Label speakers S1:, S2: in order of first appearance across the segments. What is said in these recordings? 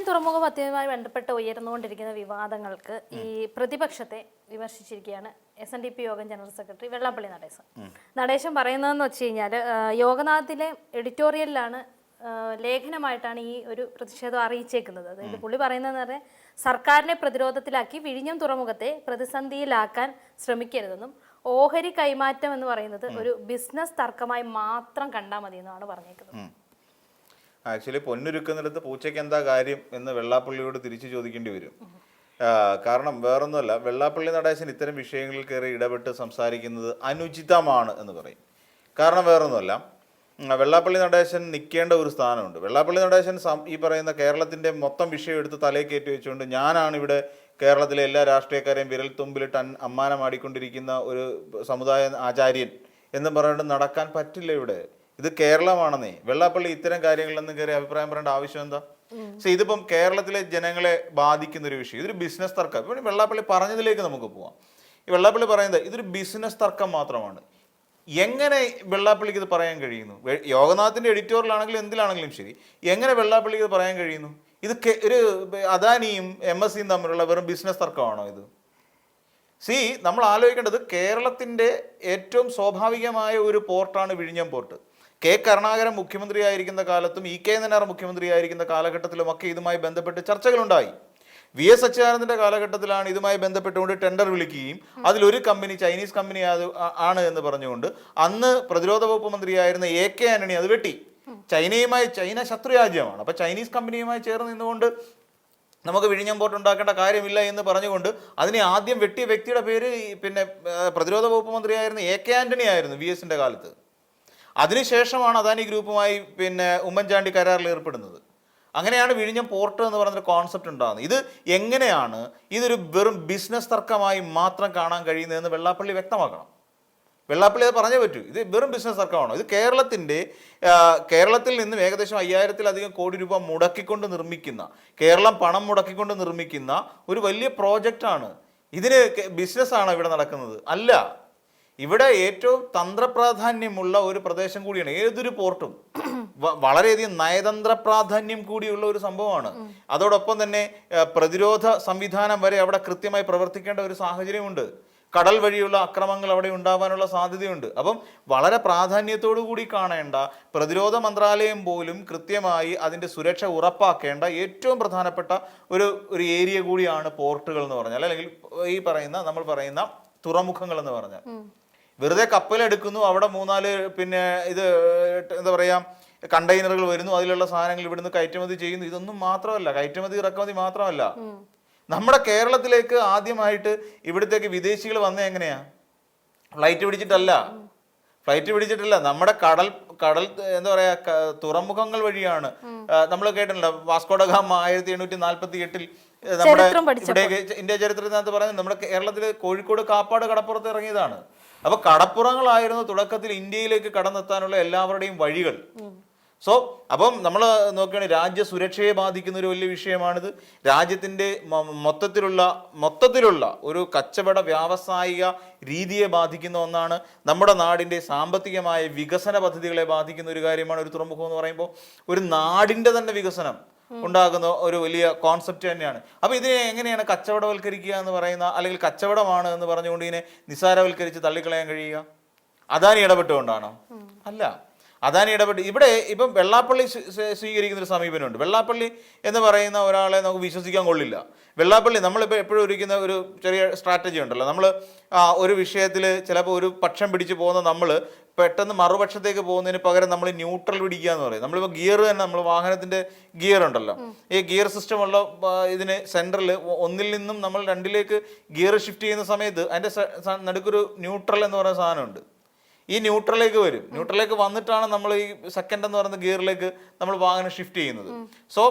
S1: വിഴിഞ്ഞം തുറമുഖ പദ്ധതിയുമായി ബന്ധപ്പെട്ട് ഉയർന്നുകൊണ്ടിരിക്കുന്ന വിവാദങ്ങൾക്ക് ഈ പ്രതിപക്ഷത്തെ വിമർശിച്ചിരിക്കുകയാണ് SNDP യോഗം ജനറൽ സെക്രട്ടറി വെള്ളാപ്പള്ളി നടേശൻ. നടേശൻ പറയുന്നതെന്ന് വെച്ച് കഴിഞ്ഞാൽ യോഗനാഥിലെ എഡിറ്റോറിയലിലാണ് ലേഖനമായിട്ടാണ് ഈ ഒരു പ്രതിഷേധം അറിയിച്ചേക്കുന്നത്. അതായത് പുള്ളി പറയുന്നതെന്ന് പറഞ്ഞാൽ സർക്കാരിനെ പ്രതിരോധത്തിലാക്കി വിഴിഞ്ഞം തുറമുഖത്തെ പ്രതിസന്ധിയിലാക്കാൻ ശ്രമിക്കരുതെന്നും ഓഹരി കൈമാറ്റം എന്ന് പറയുന്നത് ഒരു ബിസിനസ് തർക്കമായി മാത്രം കണ്ടാൽ മതി എന്നാണ് പറഞ്ഞേക്കുന്നത്.
S2: ആക്ച്വലി പൊന്നൊരുക്കുന്നിടത്ത് പൂച്ചയ്ക്ക് എന്താ കാര്യം എന്ന് വെള്ളാപ്പള്ളിയോട് തിരിച്ചു ചോദിക്കേണ്ടി വരും. കാരണം വേറൊന്നുമല്ല, വെള്ളാപ്പള്ളി നടേശൻ ഇത്തരം വിഷയങ്ങളിൽ കയറി ഇടപെട്ട് സംസാരിക്കുന്നത് അനുചിതമാണ് എന്ന് പറയും. കാരണം വേറൊന്നുമല്ല, വെള്ളാപ്പള്ളി നടേശൻ നിൽക്കേണ്ട ഒരു സ്ഥാനമുണ്ട്. വെള്ളാപ്പള്ളി നടേശൻ ഈ പറയുന്ന കേരളത്തിൻ്റെ മൊത്തം വിഷയം എടുത്ത് തലയിൽ കയറ്റി വെച്ചുകൊണ്ട് ഞാനാണ് ഇവിടെ കേരളത്തിലെ എല്ലാ രാഷ്ട്രീയക്കാരെയും വിരൽ തുമ്പിലിട്ട് അമ്മാനമാടിക്കൊണ്ടിരിക്കുന്ന ഒരു സമുദായ ആചാര്യൻ എന്ന് പറഞ്ഞിട്ട് നടക്കാൻ പറ്റില്ല. ഇവിടെ ഇത് കേരളമാണെന്നേ. വെള്ളാപ്പള്ളി ഇത്തരം കാര്യങ്ങളിലൊന്നും കയറി അഭിപ്രായം പറയേണ്ട ആവശ്യം എന്താ? പക്ഷേ ഇതിപ്പം കേരളത്തിലെ ജനങ്ങളെ ബാധിക്കുന്ന ഒരു വിഷയം, ഇതൊരു ബിസിനസ് തർക്കം. ഇപ്പം വെള്ളാപ്പള്ളി പറഞ്ഞതിലേക്ക് നമുക്ക് പോവാം. ഈ വെള്ളാപ്പള്ളി പറയുന്നത് ഇതൊരു ബിസിനസ് തർക്കം മാത്രമാണ്. എങ്ങനെ വെള്ളാപ്പള്ളിക്ക് ഇത് പറയാൻ കഴിയുന്നു? യോഗനാഥിൻ്റെ എഡിറ്റോറിയലാണെങ്കിലും എന്തിലാണെങ്കിലും ശരി, എങ്ങനെ വെള്ളാപ്പള്ളിക്ക് ഇത് പറയാൻ കഴിയുന്നു? ഇത് ഒരു അദാനിയും MSCയും തമ്മിലുള്ള വെറും ബിസിനസ് തർക്കമാണോ ഇത്? നമ്മൾ ആലോചിക്കേണ്ടത് കേരളത്തിൻ്റെ ഏറ്റവും സ്വാഭാവികമായ ഒരു പോർട്ടാണ് വിഴിഞ്ഞം പോർട്ട്. കരുണാകരൻ മുഖ്യമന്ത്രിയായിരിക്കുന്ന കാലത്തും EK നായനാർ മുഖ്യമന്ത്രിയായിരിക്കുന്ന കാലഘട്ടത്തിലുമൊക്കെ ഇതുമായി ബന്ധപ്പെട്ട് ചർച്ചകളുണ്ടായി. VS അച്യുതാനന്ദൻ്റെ കാലഘട്ടത്തിലാണ് ഇതുമായി ബന്ധപ്പെട്ടുകൊണ്ട് ടെൻഡർ വിളിക്കുകയും അതിലൊരു കമ്പനി ചൈനീസ് കമ്പനി ആണ് എന്ന് പറഞ്ഞുകൊണ്ട് അന്ന് പ്രതിരോധ വകുപ്പ് മന്ത്രിയായിരുന്ന AK ആന്റണി അത് വെട്ടി. ചൈന ശത്രു രാജ്യമാണ്, അപ്പോൾ ചൈനീസ് കമ്പനിയുമായി ചേർന്ന് നിന്നുകൊണ്ട് നമുക്ക് വിഴിഞ്ഞം പോർട്ട് ഉണ്ടാക്കേണ്ട കാര്യമില്ല എന്ന് പറഞ്ഞുകൊണ്ട് അതിനെ ആദ്യം വെട്ടിയ വ്യക്തിയുടെ പേര് പിന്നെ പ്രതിരോധ വകുപ്പ് മന്ത്രിയായിരുന്ന AK ആന്റണി ആയിരുന്നു VSന്റെ കാലത്ത്. അതിനുശേഷമാണ് അദാനി ഗ്രൂപ്പുമായി പിന്നെ ഉമ്മൻചാണ്ടി കരാറിൽ ഏർപ്പെടുന്നത്. അങ്ങനെയാണ് വിഴിഞ്ഞം പോർട്ട് എന്ന് പറയുന്നൊരു കോൺസെപ്റ്റ് ഉണ്ടാകുന്നത്. ഇത് എങ്ങനെയാണ് ഇതൊരു വെറും ബിസിനസ് തർക്കമായി മാത്രം കാണാൻ കഴിയുന്നതെന്ന് വെള്ളാപ്പള്ളി വ്യക്തമാക്കണം. വെള്ളാപ്പള്ളി അത് പറഞ്ഞേ പറ്റൂ. ഇത് വെറും ബിസിനസ് തർക്കമാണോ? ഇത് കേരളത്തിൽ നിന്നും ഏകദേശം 5000-ലധികം കോടി രൂപ മുടക്കിക്കൊണ്ട് നിർമ്മിക്കുന്ന, കേരളം പണം മുടക്കിക്കൊണ്ട് നിർമ്മിക്കുന്ന ഒരു വലിയ പ്രോജക്റ്റാണ്. ഇതിന് ബിസിനസ്സാണോ ഇവിടെ നടക്കുന്നത്? അല്ല. ഇവിടെ ഏറ്റവും തന്ത്രപ്രാധാന്യമുള്ള ഒരു പ്രദേശം കൂടിയാണ്. ഏതൊരു പോർട്ടും വളരെയധികം നയതന്ത്ര പ്രാധാന്യം കൂടിയുള്ള ഒരു സംഭവമാണ്. അതോടൊപ്പം തന്നെ പ്രതിരോധ സംവിധാനം വരെ അവിടെ കൃത്യമായി പ്രവർത്തിക്കേണ്ട ഒരു സാഹചര്യമുണ്ട്. കടൽ വഴിയുള്ള അക്രമങ്ങൾ അവിടെ ഉണ്ടാവാനുള്ള സാധ്യതയുണ്ട്. അപ്പം വളരെ പ്രാധാന്യത്തോടു കൂടി കാണേണ്ട, പ്രതിരോധ മന്ത്രാലയം പോലും കൃത്യമായി അതിൻ്റെ സുരക്ഷ ഉറപ്പാക്കേണ്ട ഏറ്റവും പ്രധാനപ്പെട്ട ഒരു ഏരിയ കൂടിയാണ് പോർട്ടുകൾ എന്ന് പറഞ്ഞാൽ, അല്ലെങ്കിൽ നമ്മൾ പറയുന്ന തുറമുഖങ്ങൾ എന്ന് പറഞ്ഞാൽ. വെറുതെ കപ്പലെടുക്കുന്നു, അവിടെ 3-4 പിന്നെ ഇത് എന്താ പറയുക കണ്ടെയ്നറുകൾ വരുന്നു, അതിലുള്ള സാധനങ്ങൾ ഇവിടുന്ന് കയറ്റുമതി ചെയ്യുന്നു. ഇതൊന്നും മാത്രമല്ല, കയറ്റുമതി ഇറക്കുമതി മാത്രമല്ല. നമ്മുടെ കേരളത്തിലേക്ക് ആദ്യമായിട്ട് ഇവിടത്തേക്ക് വിദേശികൾ വന്നത് എങ്ങനെയാ? ഫ്ലൈറ്റ് പിടിച്ചിട്ടല്ല. നമ്മുടെ കടൽ എന്താ പറയാ തുറമുഖങ്ങൾ വഴിയാണ്. നമ്മൾ കേട്ടിട്ടുണ്ടല്ലോ, വാസ്കോഡ ഗാമ 1848 നമ്മുടെ ഇവിടെ ഇന്ത്യ ചരിത്രത്തിനകത്ത് പറയുന്നത് നമ്മുടെ കേരളത്തില് കോഴിക്കോട് കാപ്പാട് കടപ്പുറത്ത് ഇറങ്ങിയതാണ്. അപ്പൊ കടപ്പുറങ്ങളായിരുന്നു തുടക്കത്തിൽ ഇന്ത്യയിലേക്ക് കടന്നെത്താനുള്ള എല്ലാവരുടെയും വഴികൾ. അപ്പം നമ്മൾ നോക്കുകയാണെങ്കിൽ രാജ്യ സുരക്ഷയെ ബാധിക്കുന്ന ഒരു വലിയ വിഷയമാണിത്. രാജ്യത്തിൻ്റെ മൊത്തത്തിലുള്ള ഒരു കച്ചവട വ്യാവസായിക രീതിയെ ബാധിക്കുന്ന ഒന്നാണ്. നമ്മുടെ നാടിൻ്റെ സാമ്പത്തികമായ വികസന പദ്ധതികളെ ബാധിക്കുന്ന ഒരു കാര്യമാണ് ഒരു തുറമുഖം എന്ന് പറയുമ്പോൾ. ഒരു നാടിൻ്റെ തന്നെ വികസനം ഉണ്ടാകുന്ന ഒരു വലിയ കോൺസെപ്റ്റ് തന്നെയാണ്. അപ്പോൾ ഇതിനെ എങ്ങനെയാണ് കച്ചവടവൽക്കരിക്കുക എന്ന് പറയുന്ന, അല്ലെങ്കിൽ കച്ചവടമാണ് എന്ന് പറഞ്ഞുകൊണ്ട് ഇതിനെ നിസ്സാരവൽക്കരിച്ച് തള്ളിക്കളയാൻ കഴിയുക? അദാനി ഇടപെട്ടുകൊണ്ടാണോ? അല്ല. അദാനി ഇടപെട്ട് ഇവിടെ ഇപ്പം വെള്ളാപ്പള്ളി സ്വീകരിക്കുന്ന ഒരു സമീപനമുണ്ട്. വെള്ളാപ്പള്ളി എന്ന് പറയുന്ന ഒരാളെ നമുക്ക് വിശ്വസിക്കാൻ കൊള്ളില്ല. വെള്ളാപ്പള്ളി നമ്മളിപ്പോൾ എപ്പോഴും ഒരുക്കുന്ന ഒരു ചെറിയ സ്ട്രാറ്റജി ഉണ്ടല്ലോ. നമ്മൾ ഒരു വിഷയത്തിൽ ചിലപ്പോൾ ഒരു പക്ഷം പിടിച്ച് പോകുന്ന നമ്മൾ പെട്ടെന്ന് മറുപക്ഷത്തേക്ക് പോകുന്നതിന് പകരം നമ്മൾ ന്യൂട്രൽ പിടിക്കുക എന്ന് പറയും. നമ്മളിപ്പോൾ ഗിയർ തന്നെ, നമ്മൾ വാഹനത്തിൻ്റെ ഗിയർ ഉണ്ടല്ലോ, ഈ ഗിയർ സിസ്റ്റം ഉള്ള ഇതിന് സെൻട്രൽ ഒന്നിൽ നിന്നും നമ്മൾ 2ലേക്ക് ഗിയർ ഷിഫ്റ്റ് ചെയ്യുന്ന സമയത്ത് അതിൻ്റെ നടുക്കൊരു ന്യൂട്രൽ എന്ന് പറയുന്ന സാധനമുണ്ട്. ഈ ന്യൂട്രലിലേക്ക് വരും. ന്യൂട്രലിലേക്ക് വന്നിട്ടാണ് നമ്മൾ ഈ സെക്കൻഡ് എന്ന് പറയുന്ന ഗിയറിലേക്ക് നമ്മൾ വാഹനം ഷിഫ്റ്റ് ചെയ്യുന്നത്.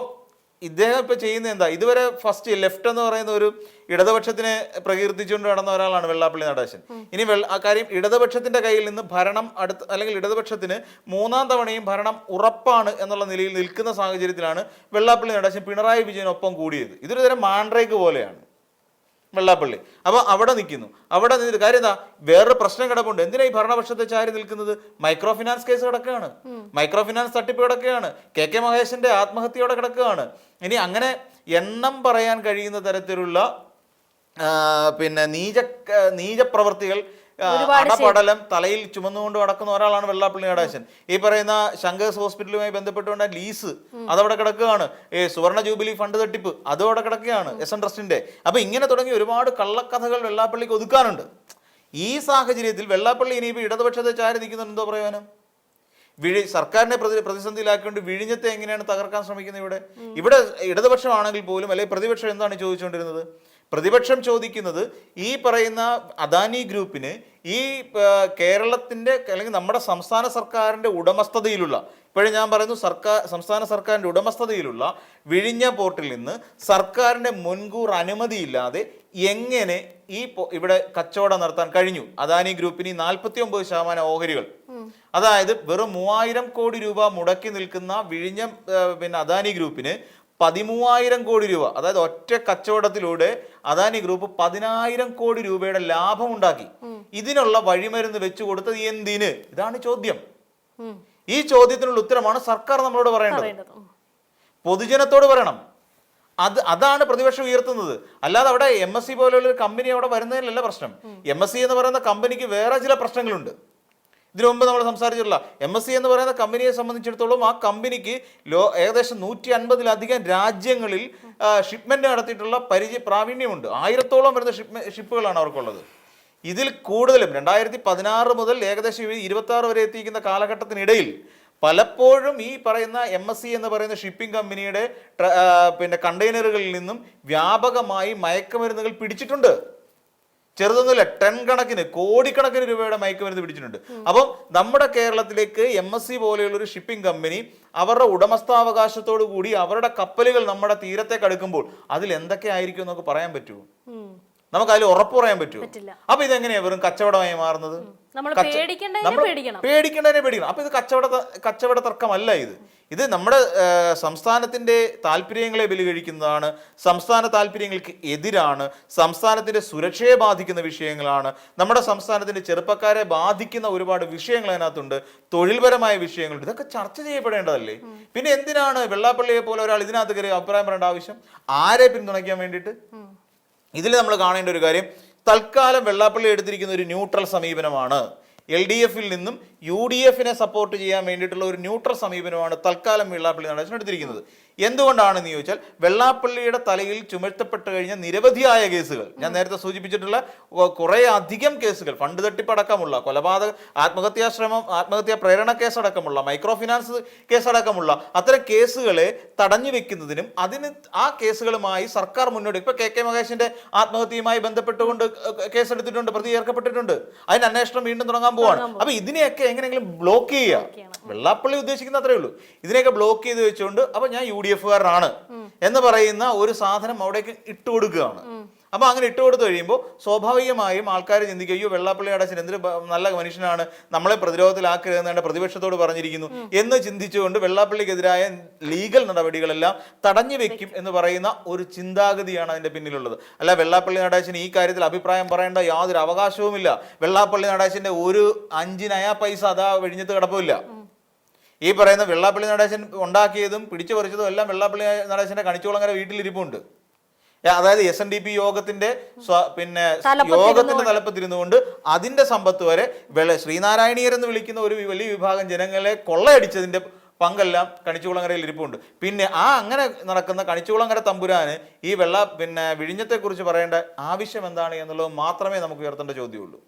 S2: ഇദ്ദേഹം ഇപ്പോൾ ചെയ്യുന്നത് എന്താ? ഇതുവരെ ഫസ്റ്റ് ലെഫ്റ്റ് എന്ന് പറയുന്ന ഒരു ഇടതുപക്ഷത്തിനെ പ്രകീർത്തിച്ചുകൊണ്ട് നടന്ന ഒരാളാണ് വെള്ളാപ്പള്ളി നടേശൻ. ഇനി കാര്യം ഇടതുപക്ഷത്തിന്റെ കയ്യിൽ നിന്ന് ഭരണം അല്ലെങ്കിൽ ഇടതുപക്ഷത്തിന് 3-ാം തവണയും ഭരണം ഉറപ്പാണ് എന്നുള്ള നിലയിൽ നിൽക്കുന്ന സാഹചര്യത്തിലാണ് വെള്ളാപ്പള്ളി നടേശൻ പിണറായി വിജയനൊപ്പം കൂടിയത്. ഇതൊരു തരം മാൻഡ്രേക്ക് പോലെയാണ്. വെള്ളാപ്പള്ളി. അപ്പോൾ അവിടെ നിൽക്കുന്നു. അവിടെ നിന്നിട്ട് കാര്യം എന്താ, വേറൊരു പ്രശ്നം കിടപ്പുണ്ട്. എന്തിനാ ഈ ഭരണപക്ഷത്തെ ചാരി നിൽക്കുന്നത്? മൈക്രോ ഫിനാൻസ് കേസ് കിടക്കുകയാണ്, മൈക്രോ ഫിനാൻസ് തട്ടിപ്പ് കിടക്കുകയാണ്, കെ മഹേഷിന്റെ ആത്മഹത്യയോടെ കിടക്കുകയാണ്. ഇനി അങ്ങനെ എണ്ണം പറയാൻ കഴിയുന്ന തരത്തിലുള്ള പിന്നെ നീചപ്രവർത്തികൾ അടപടലം തലയിൽ ചുമന്നുകൊണ്ട് നടക്കുന്ന ഒരാളാണ് വെള്ളാപ്പള്ളി നടേശൻ. ഈ പറയുന്ന ശങ്കേഴ്സ് ഹോസ്പിറ്റലുമായി ബന്ധപ്പെട്ടുകൊണ്ട് ലീസ് അതവിടെ കിടക്കുകയാണ്. ഈ സുവർണ ജൂബിലി ഫണ്ട് തട്ടിപ്പ് അതും അവിടെ കിടക്കുകയാണ്, എസ്.എൻ. ട്രസ്റ്റിന്റെ. അപ്പൊ ഇങ്ങനെ തുടങ്ങി ഒരുപാട് കള്ളക്കഥകൾ വെള്ളാപ്പള്ളിക്ക് ഒതുക്കാനുണ്ട്. ഈ സാഹചര്യത്തിൽ വെള്ളാപ്പള്ളി ഇനിയിപ്പോൾ ഇടതുപക്ഷത്തെ ചാരി നിൽക്കുന്നുണ്ട്, എന്തോ പ്രയോജനം? സർക്കാരിനെ പ്രതിസന്ധിയിലാക്കിക്കൊണ്ട് വിഴിഞ്ഞത്തെ എങ്ങനെയാണ് തകർക്കാൻ ശ്രമിക്കുന്നത്? ഇവിടെ ഇടതുപക്ഷമാണെങ്കിൽ പോലും അല്ലെങ്കിൽ പ്രതിപക്ഷം എന്താണ് ചോദിച്ചുകൊണ്ടിരുന്നത്? പ്രതിപക്ഷം ചോദിക്കുന്നത് ഈ പറയുന്ന അദാനി ഗ്രൂപ്പിന് ഈ കേരളത്തിൻ്റെ അല്ലെങ്കിൽ നമ്മുടെ സംസ്ഥാന സർക്കാരിൻ്റെ ഉടമസ്ഥതയിലുള്ള, ഇപ്പോഴും ഞാൻ പറയുന്നു സംസ്ഥാന സർക്കാരിൻ്റെ ഉടമസ്ഥതയിലുള്ള വിഴിഞ്ഞ പോർട്ടിൽ നിന്ന് സർക്കാരിൻ്റെ മുൻകൂർ അനുമതിയില്ലാതെ എങ്ങനെ ഇവിടെ കച്ചവടം നടത്താൻ കഴിഞ്ഞു? അദാനി ഗ്രൂപ്പിന് 49% ഓഹരികൾ, അതായത് വെറും 3000 കോടി രൂപ മുടക്കി നിൽക്കുന്ന വിഴിഞ്ഞ അദാനി ഗ്രൂപ്പിന് 13,000 കോടി രൂപ, അതായത് ഒറ്റ കച്ചവടത്തിലൂടെ അദാനി ഗ്രൂപ്പ് 10,000 കോടി രൂപയുടെ ലാഭം ഉണ്ടാക്കി. ഇതിനുള്ള വഴിമരുന്ന് വെച്ചു കൊടുത്തത് എന്തിന്? ഇതാണ് ചോദ്യം. ഈ ചോദ്യത്തിനുള്ള ഉത്തരമാണ് സർക്കാർ നമ്മളോട് പറയേണ്ടത്, പൊതുജനത്തോട് പറയണം. അതാണ് പ്രതിപക്ഷം ഉയർത്തുന്നത്. അല്ലാതെ അവിടെ MSC പോലെയുള്ള ഒരു കമ്പനി അവിടെ വരുന്നതിലല്ല പ്രശ്നം. MSC എന്ന് പറയുന്ന കമ്പനിക്ക് വേറെ ചില പ്രശ്നങ്ങളുണ്ട്. ഇതിനു മുമ്പ് നമ്മൾ സംസാരിച്ചിട്ടുള്ള MSC എന്ന് പറയുന്ന കമ്പനിയെ സംബന്ധിച്ചിടത്തോളം ആ കമ്പനിക്ക് ഏകദേശം 150-ലധികം രാജ്യങ്ങളിൽ ഷിപ്മെന്റ് നടത്തിയിട്ടുള്ള പ്രാവീണ്യമുണ്ട്. 1000-ഓളം വരുന്ന ഷിപ്പുകളാണ് അവർക്കുള്ളത്. ഇതിൽ കൂടുതലും 2016 മുതൽ ഏകദേശം 26 വരെ എത്തിക്കുന്ന കാലഘട്ടത്തിനിടയിൽ പലപ്പോഴും ഈ പറയുന്ന MSC എന്ന് പറയുന്ന ഷിപ്പിംഗ് കമ്പനിയുടെ കണ്ടെയ്നറുകളിൽ നിന്നും വ്യാപകമായി മയക്കുമരുന്നുകൾ പിടിച്ചിട്ടുണ്ട്. ചെറുതൊന്നുമില്ല, ടൺ കണക്കിന് കോടിക്കണക്കിന് രൂപയുടെ മയക്കുമരുന്ന് പിടിച്ചിട്ടുണ്ട്. അപ്പം നമ്മുടെ കേരളത്തിലേക്ക് MSC പോലെയുള്ള ഒരു ഷിപ്പിംഗ് കമ്പനി അവരുടെ ഉടമസ്ഥാവകാശത്തോടു കൂടി അവരുടെ കപ്പലുകൾ നമ്മുടെ തീരത്തേക്ക് അടുക്കുമ്പോൾ അതിൽ എന്തൊക്കെ ആയിരിക്കും എന്നൊക്കെ പറയാൻ പറ്റുമോ? നമുക്ക് അതിൽ ഉറപ്പ് പറയാൻ പറ്റുമോ? അപ്പൊ ഇതെങ്ങനെയാ വെറും കച്ചവടമായി മാറുന്നത്? പേടിക്കേണ്ടതിനെ പേടിക്കണം. അപ്പൊ ഇത് കച്ചവട തർക്കമല്ല. ഇത് നമ്മുടെ സംസ്ഥാനത്തിന്റെ താല്പര്യങ്ങളെ ബലികഴിക്കുന്നതാണ്, സംസ്ഥാന താല്പര്യങ്ങൾക്ക് എതിരാണ്, സംസ്ഥാനത്തിന്റെ സുരക്ഷയെ ബാധിക്കുന്ന വിഷയങ്ങളാണ്, നമ്മുടെ സംസ്ഥാനത്തിന്റെ ചെറുപ്പക്കാരെ ബാധിക്കുന്ന ഒരുപാട് വിഷയങ്ങൾ അതിനകത്തുണ്ട്, തൊഴിൽപരമായ വിഷയങ്ങളുണ്ട്. ഇതൊക്കെ ചർച്ച ചെയ്യപ്പെടേണ്ടതല്ലേ? പിന്നെ എന്തിനാണ് വെള്ളാപ്പള്ളിയെ പോലെ ഒരാൾ ഇതിനകത്ത് കയറി അഭിപ്രായം പറയേണ്ട ആവശ്യം? ആരെ പിന്തുണയ്ക്കാൻ വേണ്ടിയിട്ട്? ഇതിൽ നമ്മൾ കാണേണ്ട ഒരു കാര്യം, തൽക്കാലം വെള്ളാപ്പള്ളി എടുത്തിരിക്കുന്ന ഒരു ന്യൂട്രൽ സമീപനമാണ്. LDFിൽ നിന്നും UDFിനെ സപ്പോർട്ട് ചെയ്യാൻ വേണ്ടിയിട്ടുള്ള ഒരു ന്യൂട്രൽ സമീപനമാണ് തൽക്കാലം വെള്ളാപ്പള്ളി നടേശൻ എടുത്തിരിക്കുന്നത്. എന്തുകൊണ്ടാണെന്ന് ചോദിച്ചാൽ വെള്ളാപ്പള്ളിയുടെ തലയിൽ ചുമത്തപ്പെട്ട് കഴിഞ്ഞ നിരവധിയായ കേസുകൾ, ഞാൻ നേരത്തെ സൂചിപ്പിച്ചിട്ടുള്ള കുറേ അധികം കേസുകൾ, ഫണ്ട് തട്ടിപ്പടക്കമുള്ള, കൊലപാതക, ആത്മഹത്യാ പ്രേരണ കേസടക്കമുള്ള, മൈക്രോ ഫിനാൻസ് കേസടക്കമുള്ള അത്തരം കേസുകളെ തടഞ്ഞു വെക്കുന്നതിനും ആ കേസുകളുമായി സർക്കാർ മുന്നോട്ട്, ഇപ്പൊ കെ മഹേഷിന്റെ ആത്മഹത്യയുമായി ബന്ധപ്പെട്ടുകൊണ്ട് കേസെടുത്തിട്ടുണ്ട്, പ്രതി ചേർക്കപ്പെട്ടിട്ടുണ്ട്. അതിന് അന്വേഷണം വീണ്ടും തുടങ്ങാൻ പോവാണ്. അപ്പൊ ഇതിനെയൊക്കെ എങ്ങനെയെങ്കിലും ബ്ലോക്ക് ചെയ്യുക, വെള്ളാപ്പള്ളി ഉദ്ദേശിക്കുന്ന അത്രേ ഉള്ളൂ. ഇതിനെയൊക്കെ ബ്ലോക്ക് ചെയ്ത് വെച്ചുകൊണ്ട് അപ്പൊ ഞാൻ UDFകാരനാണ് എന്ന് പറയുന്ന ഒരു സാധനം അവിടേക്ക് ഇട്ടുകൊടുക്കുകയാണ്. അപ്പൊ അങ്ങനെ ഇട്ടുകൊടുത്തു കഴിയുമ്പോൾ സ്വാഭാവികമായും ആൾക്കാർ ചിന്തിക്കും, അയ്യോ വെള്ളാപ്പള്ളി നടേശൻ എന്തൊരു നല്ല മനുഷ്യനാണ്, നമ്മളെ പ്രതിരോധത്തിലാക്കരുതെന്ന് പ്രതിപക്ഷത്തോട് പറഞ്ഞിരിക്കുന്നു എന്ന് ചിന്തിച്ചുകൊണ്ട് വെള്ളാപ്പള്ളിക്കെതിരായ ലീഗൽ നടപടികളെല്ലാം തടഞ്ഞു വെക്കും എന്ന് പറയുന്ന ഒരു ചിന്താഗതിയാണ് അതിന്റെ പിന്നിലുള്ളത്. അല്ല, വെള്ളാപ്പള്ളി നടേശൻ ഈ കാര്യത്തിൽ അഭിപ്രായം പറയേണ്ട യാതൊരു അവകാശവുമില്ല. വെള്ളാപ്പള്ളി നടേശന്റെ ഒരു 5 നയാ പൈസ അതാ വിഴിഞ്ഞത്ത് കിടപ്പില്ല. ഈ പറയുന്ന വെള്ളാപ്പള്ളി നടേശൻ ഉണ്ടാക്കിയതും പിടിച്ചു പറിച്ചതും എല്ലാം വെള്ളാപ്പള്ളി നടേശന്റെ കണിച്ചുകുളങ്ങര വീട്ടിലിരിപ്പുണ്ട്. അതായത് SNDP യോഗത്തിന്റെ തലപ്പത്തിരുന്നുകൊണ്ട് അതിന്റെ സമ്പത്ത് വരെ ശ്രീനാരായണീയർ എന്ന് വിളിക്കുന്ന ഒരു വലിയ വിഭാഗം ജനങ്ങളെ കൊള്ളയടിച്ചതിന്റെ പങ്കെല്ലാം കണിച്ചുകുളങ്ങരയിൽ ഇരിപ്പുണ്ട്. പിന്നെ അങ്ങനെ നടക്കുന്ന കണിച്ചുകുളങ്ങര തമ്പുരാന് ഈ വിഴിഞ്ഞത്തെ കുറിച്ച് പറയേണ്ട ആവശ്യം എന്താണ് എന്നുള്ളത് മാത്രമേ നമുക്ക് ഉയർത്തേണ്ട ചോദ്യമുള്ളൂ.